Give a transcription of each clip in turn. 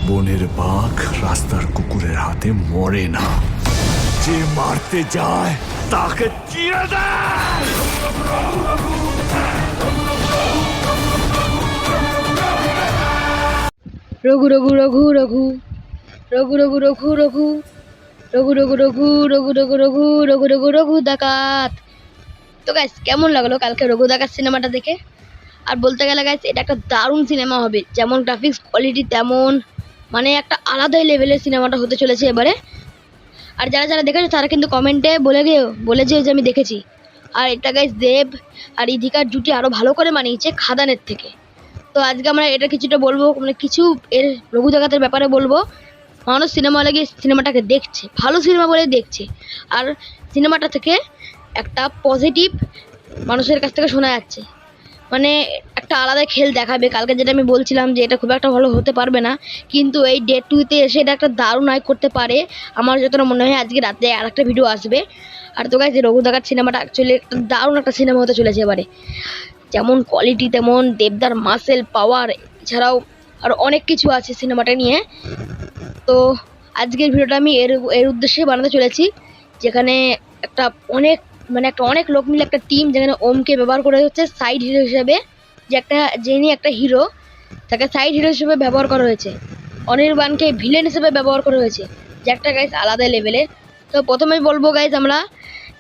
বনের বাঘ রাস্তার কুকুরের হাতে মরে না, যে মারতে যায় তাকে চিরে দেয়। রঘু রঘু রঘু রঘু রঘু রঘু রঘু রঘু রঘু রঘু রঘু রঘু রঘু রঘু রঘু রঘু রঘু ডাকাত। তো গাইস, কেমন লাগলো কালকে রঘু ডাকাত সিনেমাটা দেখে? আর বলতে গেলে গাইস, এটা একটা দারুণ সিনেমা হবে। যেমন গ্রাফিক্স কোয়ালিটি, তেমন মানে একটা আলাদাই লেভেলের সিনেমাটা হতে চলেছে এবারে। আর যারা যারা দেখেছো তারা কিন্তু কমেন্টে বলে যেও যে আমি দেখেছি। আর এটা গাইস, দেব আর ইধিকার জুটি আরো ভালো করে মানিয়েছে খাদানের থেকে। তো আজকে আমরা এটা কিছুটা বলবো, মানে কিছু এর রঘু ডাকাতের ব্যাপারে বলবো। মানুষ সিনেমা হলে গিয়ে সিনেমাটাকে দেখছে, ভালো সিনেমা বলে দেখছে। আর সিনেমাটা থেকে একটা পজিটিভ মানুষের কাছ থেকে শোনা যাচ্ছে, মানে একটা আলাদা খেল দেখাবে। কালকে যেটা আমি বলছিলাম যে এটা খুব একটা ভালো হতে পারবে না, কিন্তু এই ডে 2-তে এসে এটা একটা দারুণ আয় করতে পারে। আমার যতটা মনে হয় আজকে রাতে আর একটা ভিডিও আসবে। আর তো গাইস, রঘু ডাকাত সিনেমাটা অ্যাকচুয়ালি একটা দারুণ একটা সিনেমা হতে চলেছে এবারে। যেমন কোয়ালিটি, তেমন দেবদার মাসেল পাওয়ার, এছাড়াও আর অনেক কিছু আছে সিনেমাটা নিয়ে। তো আজকের ভিডিওটা আমি এর উদ্দেশ্যে বানাতে চলেছি, যেখানে একটা অনেক লোক মিলে একটা টিম, যেখানে ওমকে ব্যবহার করা হচ্ছে সাইড হিরো হিসেবে। যিনি একটা হিরো, তাকে সাইড হিরো হিসেবে ব্যবহার করা হয়েছে। অনির্বাণকে ভিলেন হিসেবে ব্যবহার করা হয়েছে, যে একটা গাইস আলাদা লেভেলে। তো প্রথমেই বলবো গাইস, আমরা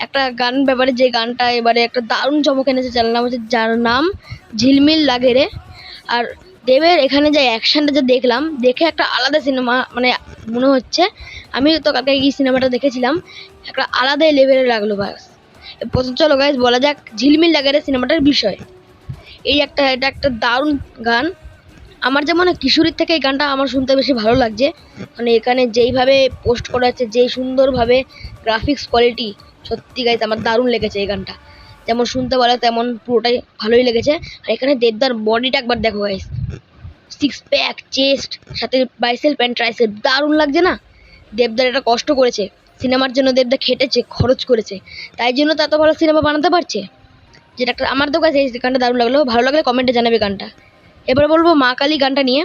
একটা গান ব্যাপারে, যে গানটা এবারে একটা দারুণ চমক এনেছে, যার নাম ঝিলমিল লাগে রে। আর দেবের এখানে যে অ্যাকশনটা যে দেখলাম, দেখে একটা আলাদা সিনেমা মানে মনে হচ্ছে। আমি তো কালকে এই সিনেমাটা দেখেছিলাম, একটা আলাদাই লেভেলে লাগলো। বাস প্রথম চলো গাইস বলা যাক ঝিলমিল লাগে রে সিনেমাটার বিষয়। এটা একটা দারুণ গান। আমার যেমন কিশোরীর থেকে এই গানটা আমার শুনতে বেশি ভালো লাগছে। মানে এখানে যেইভাবে পোস্ট করা হচ্ছে, যেই সুন্দরভাবে গ্রাফিক্স কোয়ালিটি, সত্যি গাইস আমার দারুণ লেগেছে এই গানটা। যেমন শুনতে বলে তেমন পুরোটাই ভালোই লেগেছে। আর এখানে দেবদার বডিটা একবার দেখো গাইস, 6 প্যাক চেস্ট, সাথে বাইসেল প্যান্ট ট্রাইসেপ, দারুণ লাগছে না? দেবদার এটা কষ্ট করেছে সিনেমার জন্য, দেবদা খেটেছে, খরচ করেছে, তাই জন্য তো এত ভালো সিনেমা বানাতে পারছে। যেটা আমার তো কাছে এই গানটা দারুণ লাগলো। ভালো লাগলে কমেন্টে জানাবে গানটা। এবার বলবো মা কালী গানটা নিয়ে।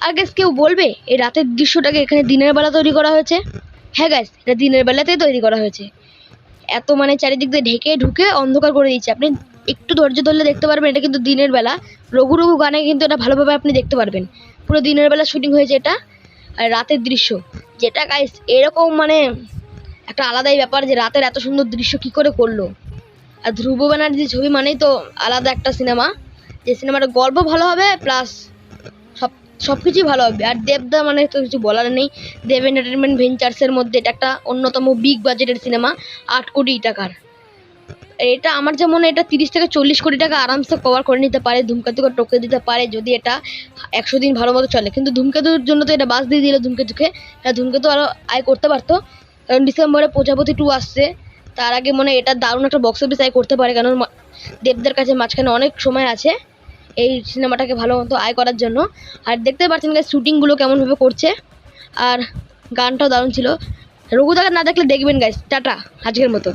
আর গ্যাস, কেউ বলবে এই রাতের দৃশ্যটাকে এখানে দিনের বেলা তৈরি করা হয়েছে? হ্যাঁ গ্যাস, এটা দিনের বেলাতেই তৈরি করা হয়েছে। এত মানে চারিদিক দিয়ে ঢেকে ঢুকে অন্ধকার করে দিচ্ছে। আপনি একটু ধৈর্য ধরলে দেখতে পারবেন এটা কিন্তু দিনের বেলা। রঘু রঘু গানে কিন্তু এটা ভালোভাবে আপনি দেখতে পারবেন। পুরো দিনের বেলা শুটিং হয়েছে এটা। আর রাতের দৃশ্য, যেটা গাইস এরকম মানে একটা আলাদাই ব্যাপার, যে রাতের এত সুন্দর দৃশ্য কি করে করলো। আর ধ্রুব ব্যানার্জি ছবি মানেই তো আলাদা একটা সিনেমা, যে সিনেমাটা গল্প ভালো হবে, প্লাস সব কিছুই ভালো হবে। আর দেবদা মানে তো কিছু বলার নেই। দেব এন্টারটেনমেন্ট ভেঞ্চার্সের মধ্যে এটা একটা অন্যতম বিগ বাজেটের সিনেমা, 8 কোটি টাকার। এটা আমার যেমন এটা 30 থেকে 40 কোটি টাকা আরামসে কভার করে নিতে পারে, ধূমকেতুকে টপকে দিতে পারে যদি এটা 100 দিন ভালো মতো চলে। কিন্তু ধূমকেতুর জন্য তো এটা বাস দিয়ে দিল ধূমকেতুকে। ধূমকেতু আরও আয় করতে পারতো, কারণ ডিসেম্বরে প্রজাপতি 2 আসছে। তার আগে মনে হয় এটা দারুণ একটা বক্স অফিস আয় করতে পারে, কারণ দেবদের কাছে মাঝখানে অনেক সময় আছে এই সিনেমাটাকে ভালো মতো আয় করার জন্য। আর দেখতে পাচ্ছেন শুটিংগুলো কেমনভাবে করছে। আর গানটাও দারুণ ছিল। রঘু ডাকাত না দেখলে দেখবেন গাইস। টাটা আজকের মতো।